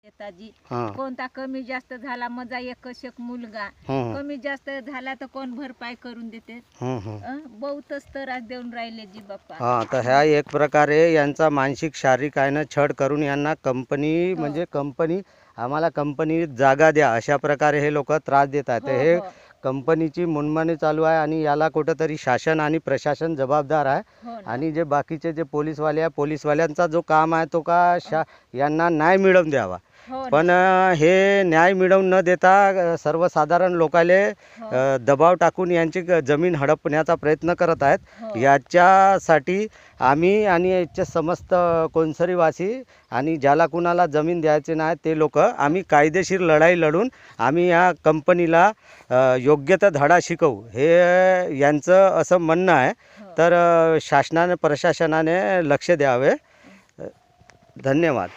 नेताजी हा. कोणता कमी जास्त झाला माझा एकच एक मुलगा हं. कमी जास्त झाला तर कोण भरपाई करून देते बहुतच त्रास देऊन राहिले जी बाप्पा. हा, तर ह्या एक प्रकारे यांचा मानसिक शारीरिक आहे ना छळ करून यांना कंपनी हो. म्हणजे कंपनी आम्हाला कंपनी जागा द्या अशा प्रकारे हे लोक त्रास देत आहेत. हो, हे हो. कंपनीची मनमानी चालू आहे आणि याला कुठंतरी शासन आणि प्रशासन जबाबदार आहे. हो ना. आणि जे बाकीचे जे पोलीसवाले आहे पोलीसवाल्यांचा जो काम आहे तो का यांना न्याय मिळवून द्यावा. हो ना. पण हे न्याय मिळवून न देता सर्वसाधारण लोकाले हो. दबाव टाकून यांची जमीन हडपण्याचा प्रयत्न करत आहेत. हो. याच्यासाठी आम्ही आणि याचे समस्त कोणसरीवासी आणि ज्याला कुणाला जमीन द्यायचे नाही ते लोक आम्ही कायदेशीर लढाई लढून आम्ही या कंपनीला योग्य तो धडा शिकवू हे यांचं असं म्हणणं आहे. हो. तर शासनाने प्रशासनाने लक्ष द्यावे. धन्यवाद.